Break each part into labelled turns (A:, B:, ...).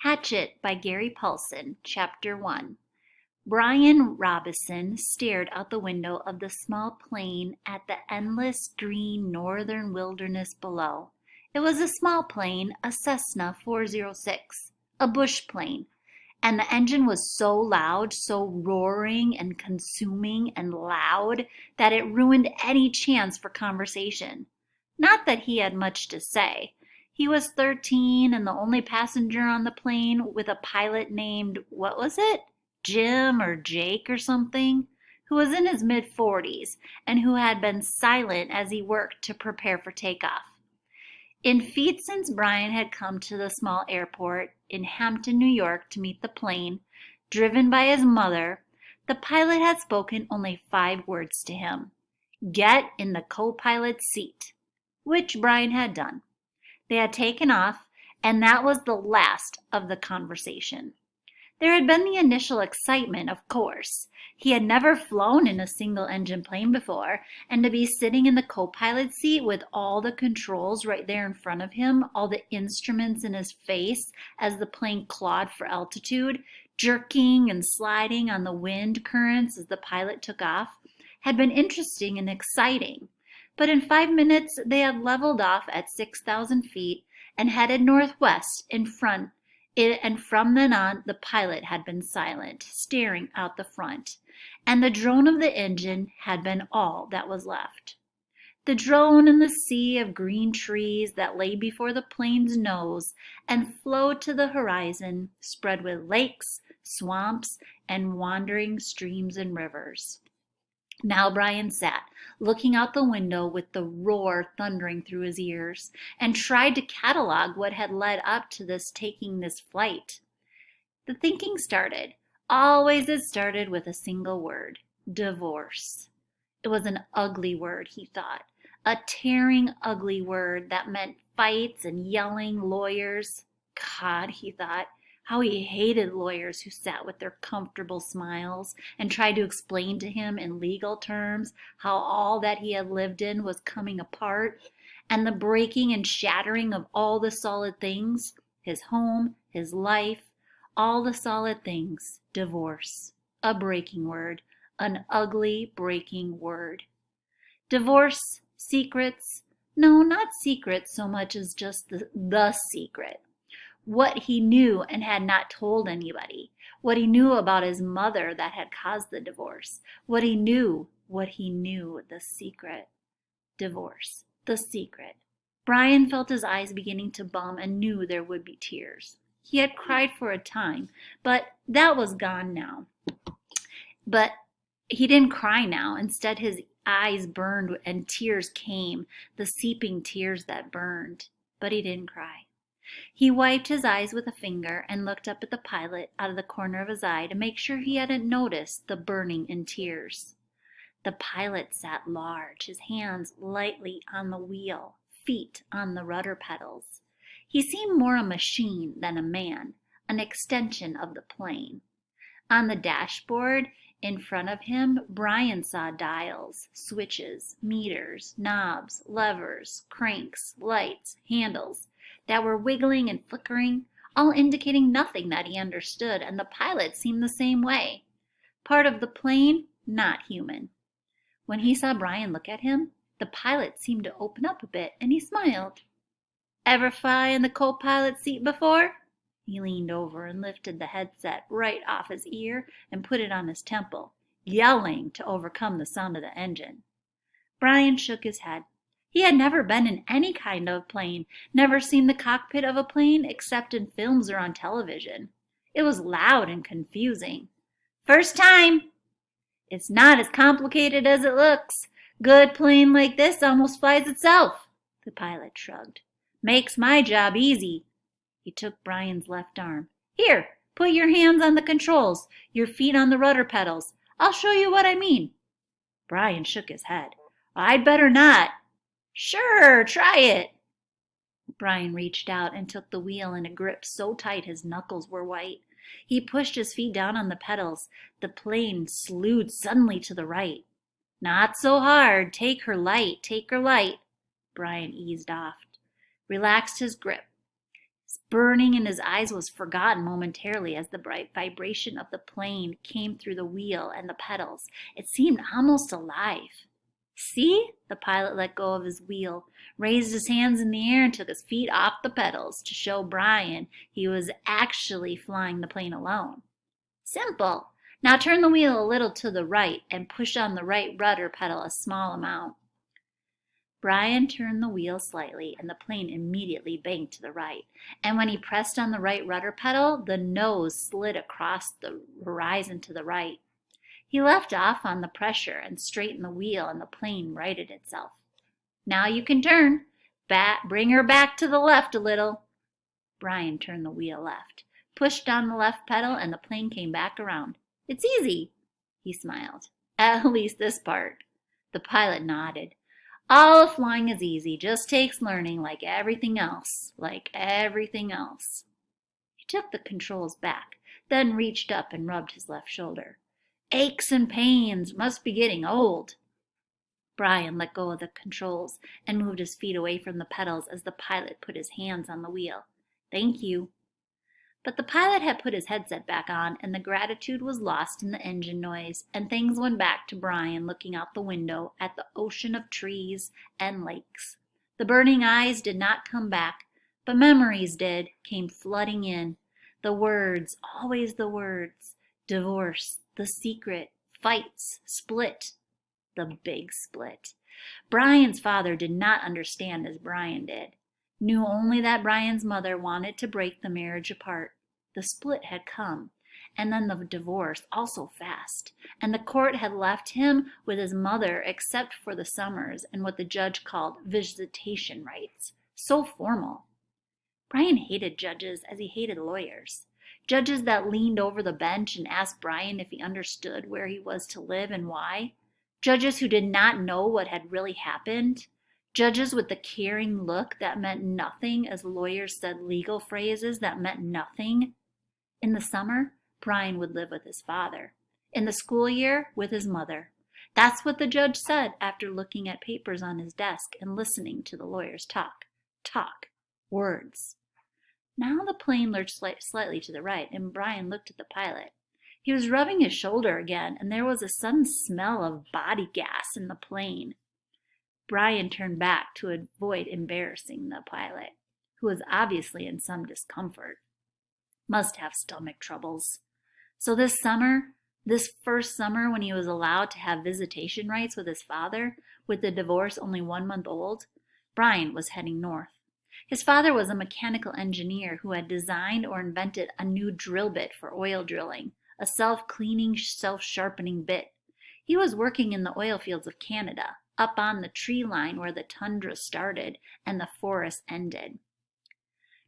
A: Hatchet by Gary Paulson, Chapter 1. Brian Robison stared out the window of the small plane at the endless green northern wilderness below. It was a small plane, a Cessna 406, a bush plane, and the engine was so loud, so roaring and consuming and loud, that it ruined any chance for conversation. Not that he had much to say. He was 13 and the only passenger on the plane, with a pilot named, what was it? Jim or Jake or something, who was in his mid-40s and who had been silent as he worked to prepare for takeoff. In feet since Brian had come to the small airport in Hampton, New York to meet the plane, driven by his mother, the pilot had spoken only 5 words to him. Get in the co-pilot's seat, which Brian had done. They had taken off, and that was the last of the conversation. There had been the initial excitement, of course. He had never flown in a single-engine plane before, and to be sitting in the co-pilot seat with all the controls right there in front of him, all the instruments in his face as the plane clawed for altitude, jerking and sliding on the wind currents as the pilot took off, had been interesting and exciting. But in 5 minutes, they had leveled off at 6,000 feet and headed northwest in front. And from then on, the pilot had been silent, staring out the front, and the drone of the engine had been all that was left. The drone in the sea of green trees that lay before the plane's nose and flowed to the horizon, spread with lakes, swamps, and wandering streams and rivers. Now Brian sat, looking out the window with the roar thundering through his ears, and tried to catalog what had led up to taking this flight. The thinking started. Always it started with a single word: divorce. It was an ugly word, he thought, a tearing, ugly word that meant fights and yelling, lawyers. God, he thought, how he hated lawyers who sat with their comfortable smiles and tried to explain to him in legal terms how all that he had lived in was coming apart, and the breaking and shattering of all the solid things, his home, his life, all the solid things. Divorce. A breaking word. An ugly, breaking word. Divorce, secrets. No, not secrets so much as just the secret. What he knew and had not told anybody, what he knew about his mother that had caused the divorce, what he knew, the secret. Divorce, the secret. Brian felt his eyes beginning to bum and knew there would be tears. He had cried for a time, but that was gone now. But he didn't cry now. Instead, his eyes burned and tears came, the seeping tears that burned. But he didn't cry. He wiped his eyes with a finger and looked up at the pilot out of the corner of his eye to make sure he hadn't noticed the burning in tears. The pilot sat large, his hands lightly on the wheel, feet on the rudder pedals. He seemed more a machine than a man, an extension of the plane. On the dashboard in front of him, Brian saw dials, switches, meters, knobs, levers, cranks, lights, handles that were wiggling and flickering, all indicating nothing that he understood, and the pilot seemed the same way. Part of the plane, not human. When he saw Brian look at him, the pilot seemed to open up a bit, and he smiled. Ever fly in the co-pilot seat before? He leaned over and lifted the headset right off his ear and put it on his temple, yelling to overcome the sound of the engine. Brian shook his head. He had never been in any kind of plane, never seen the cockpit of a plane except in films or on television. It was loud and confusing. First time! It's not as complicated as it looks. Good plane like this almost flies itself. The pilot shrugged. Makes my job easy. He took Brian's left arm. Here, put your hands on the controls, your feet on the rudder pedals. I'll show you what I mean. Brian shook his head. I'd better not. Sure, try it. Brian reached out and took the wheel in a grip so tight his knuckles were white. He pushed his feet down on the pedals. The plane slewed suddenly to the right. Not so hard. Take her light. Brian eased off, relaxed his grip. Burning in his eyes was forgotten momentarily as the bright vibration of the plane came through the wheel and the pedals. It seemed almost alive. See? The pilot let go of his wheel, raised his hands in the air, and took his feet off the pedals to show Brian he was actually flying the plane alone. Simple. Now turn the wheel a little to the right and push on the right rudder pedal a small amount. Brian turned the wheel slightly, and the plane immediately banked to the right. And when he pressed on the right rudder pedal, the nose slid across the horizon to the right. He left off on the pressure and straightened the wheel, and the plane righted itself. Now you can turn. Bring her back to the left a little. Brian turned the wheel left, pushed on the left pedal, and the plane came back around. It's easy, he smiled. At least this part. The pilot nodded. All of flying is easy, just takes learning like everything else, He took the controls back, then reached up and rubbed his left shoulder. Aches and pains, must be getting old. Brian let go of the controls and moved his feet away from the pedals as the pilot put his hands on the wheel. Thank you. But the pilot had put his headset back on, and the gratitude was lost in the engine noise, and things went back to Brian looking out the window at the ocean of trees and lakes. The burning eyes did not come back, but memories came flooding in. The words, always the words. Divorce, the secret, fights, split, the big split. Brian's father did not understand as Brian did. Knew only that Brian's mother wanted to break the marriage apart. The split had come, and then the divorce also fast, and the court had left him with his mother except for the summers and what the judge called visitation rights. So formal. Brian hated judges as he hated lawyers. Judges that leaned over the bench and asked Brian if he understood where he was to live and why. Judges who did not know what had really happened. Judges with the caring look that meant nothing as lawyers said legal phrases that meant nothing. In the summer, Brian would live with his father. In the school year, with his mother. That's what the judge said after looking at papers on his desk and listening to the lawyers talk. Words. Now the plane lurched slightly to the right, and Brian looked at the pilot. He was rubbing his shoulder again, and there was a sudden smell of body gas in the plane. Brian turned back to avoid embarrassing the pilot, who was obviously in some discomfort. Must have stomach troubles. So this first summer when he was allowed to have visitation rights with his father, with the divorce only 1 month old, Brian was heading north. His father was a mechanical engineer who had designed or invented a new drill bit for oil drilling, a self-cleaning, self-sharpening bit. He was working in the oil fields of Canada, up on the tree line where the tundra started and the forest ended.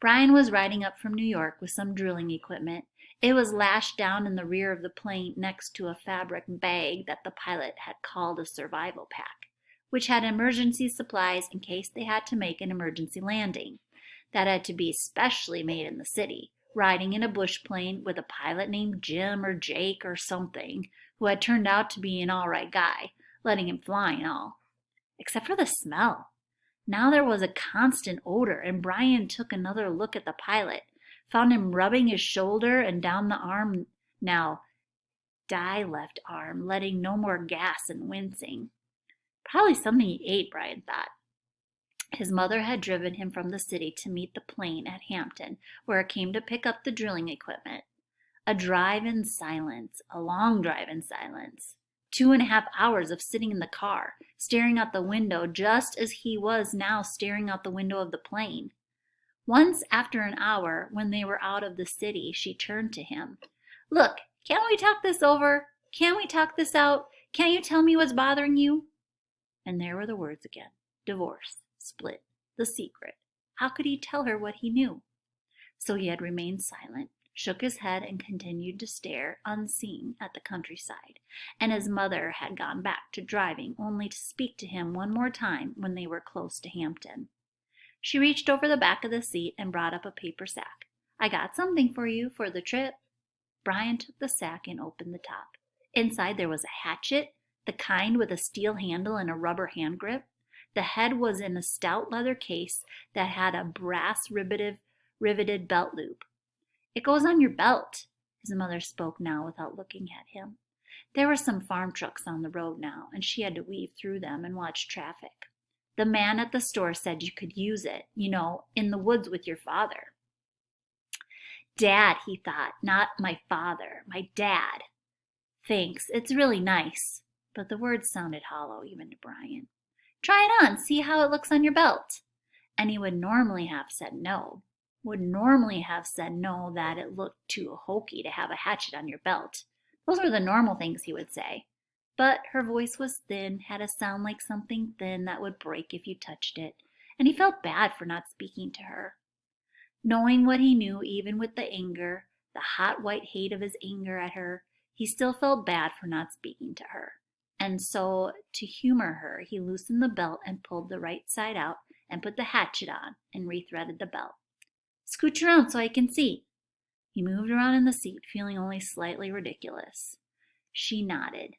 A: Brian was riding up from New York with some drilling equipment. It was lashed down in the rear of the plane next to a fabric bag that the pilot had called a survival pack, which had emergency supplies in case they had to make an emergency landing. That had to be specially made in the city, riding in a bush plane with a pilot named Jim or Jake or something, who had turned out to be an all right guy, letting him fly and all. Except for the smell. Now there was a constant odor, and Brian took another look at the pilot, found him rubbing his shoulder and down the arm, now left arm, letting no more gas and wincing. Probably something he ate, Brian thought. His mother had driven him from the city to meet the plane at Hampton, where it came to pick up the drilling equipment. A drive in silence, a long drive in silence. 2.5 hours of sitting in the car, staring out the window just as he was now staring out the window of the plane. Once after an hour, when they were out of the city, she turned to him. Look, can't we talk this over? Can't we talk this out? Can't you tell me what's bothering you? And there were the words again. Divorce, split, the secret. How could he tell her what he knew? So he had remained silent, shook his head, and continued to stare, unseen, at the countryside. And his mother had gone back to driving, only to speak to him one more time when they were close to Hampton. She reached over the back of the seat and brought up a paper sack. I got something for you for the trip. Brian took the sack and opened the top. Inside there was a hatchet, the kind with a steel handle and a rubber hand grip. The head was in a stout leather case that had a brass riveted belt loop. "It goes on your belt." His mother spoke now without looking at him. There were some farm trucks on the road now, and she had to weave through them and watch traffic. "The man at the store said you could use it, in the woods with your father." Dad, he thought, not my father, my dad. "Thanks, it's really nice." But the words sounded hollow even to Brian. "Try it on, see how it looks on your belt." And he would normally have said no. That it looked too hokey to have a hatchet on your belt. Those were the normal things he would say. But her voice was thin, had a sound like something thin that would break if you touched it, and he felt bad for not speaking to her. Knowing what he knew, even with the anger, the hot white hate of his anger at her, he still felt bad for not speaking to her. And so, to humor her, he loosened the belt and pulled the right side out and put the hatchet on and rethreaded the belt. "Scooch around so I can see." He moved around in the seat, feeling only slightly ridiculous. She nodded.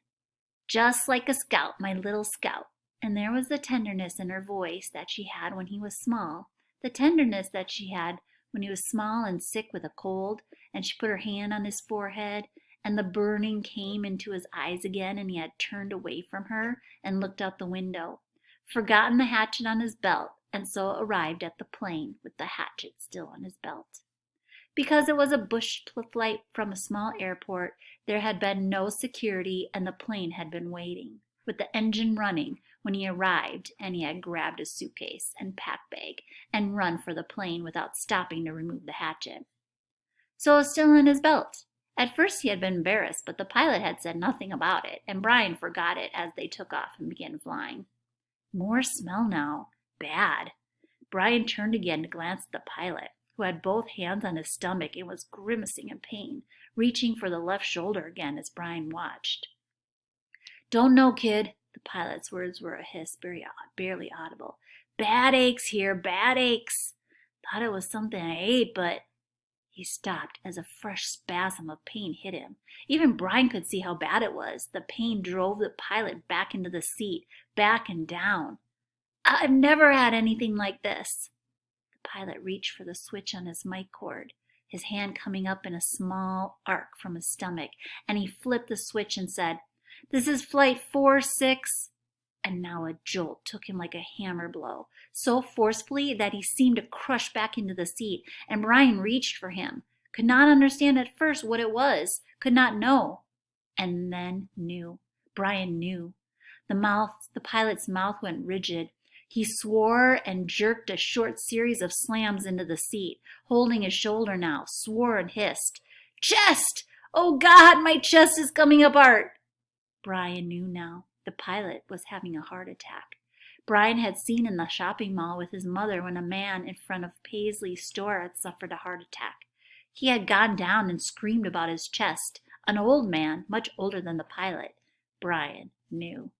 A: "Just like a scout, my little scout." And there was the tenderness in her voice that she had when he was small, the tenderness that she had when he was small and sick with a cold, and she put her hand on his forehead, and the burning came into his eyes again, and he had turned away from her and looked out the window, forgotten the hatchet on his belt, and so arrived at the plane with the hatchet still on his belt. Because it was a bush flight from a small airport, there had been no security, and the plane had been waiting, with the engine running, when he arrived, and he had grabbed his suitcase and pack bag and run for the plane without stopping to remove the hatchet. So it was still in his belt. At first he had been embarrassed, but the pilot had said nothing about it, and Brian forgot it as they took off and began flying. More smell now. Bad. Brian turned again to glance at the pilot, who had both hands on his stomach and was grimacing in pain, reaching for the left shoulder again as Brian watched. "Don't know, kid." The pilot's words were a hiss, barely audible. "Bad aches here, bad aches. Thought it was something I ate, but..." He stopped as a fresh spasm of pain hit him. Even Brian could see how bad it was. The pain drove the pilot back into the seat, back and down. "I've never had anything like this." The pilot reached for the switch on his mic cord, his hand coming up in a small arc from his stomach, and he flipped the switch and said, "This is flight 46. And now a jolt took him like a hammer blow, so forcefully that he seemed to crush back into the seat, and Brian reached for him, could not understand at first what it was, could not know, and then knew. Brian knew. The pilot's mouth went rigid. He swore and jerked a short series of slams into the seat, holding his shoulder now, swore and hissed. "Chest! Oh God, my chest is coming apart!" Brian knew now. The pilot was having a heart attack. Brian had seen in the shopping mall with his mother when a man in front of Paisley's store had suffered a heart attack. He had gone down and screamed about his chest. An old man, much older than the pilot. Brian knew.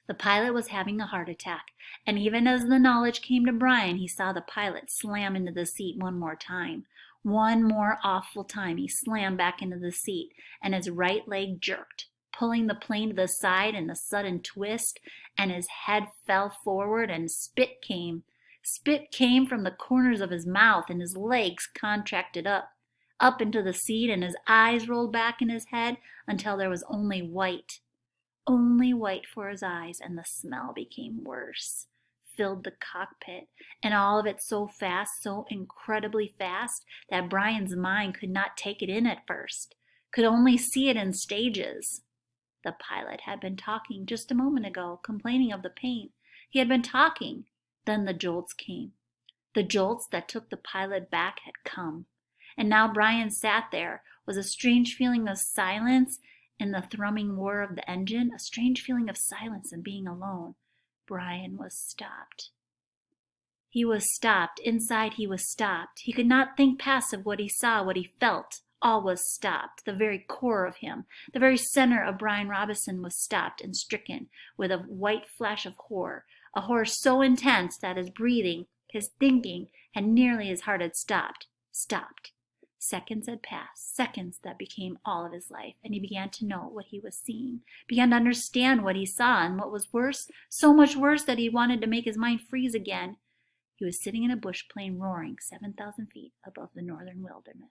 A: The pilot was having a heart attack, and even as the knowledge came to Brian, he saw the pilot slam into the seat one more time. One more awful time he slammed back into the seat, and his right leg jerked, pulling the plane to the side in a sudden twist, and his head fell forward and spit came. Spit came from the corners of his mouth, and his legs contracted up into the seat, and his eyes rolled back in his head until there was only white for his eyes, and the smell became worse, filled the cockpit, and all of it so fast, so incredibly fast, that Brian's mind could not take it in at first, could only see it in stages. The pilot had been talking just a moment ago, complaining of the pain. He had been talking. Then the jolts came. The jolts that took the pilot back had come. And now Brian sat there with a strange feeling of silence in the thrumming whir of the engine, a strange feeling of silence and being alone. Brian was stopped. He was stopped. Inside he was stopped. He could not think past of what he saw, what he felt. All was stopped. The very core of him, the very center of Brian Robison was stopped and stricken with a white flash of horror, a horror so intense that his breathing, his thinking, and nearly his heart had stopped. Seconds had passed, seconds that became all of his life, and he began to know what he was seeing, began to understand what he saw, and what was worse, so much worse that he wanted to make his mind freeze again. He was sitting in a bush plane roaring 7,000 feet above the northern wilderness.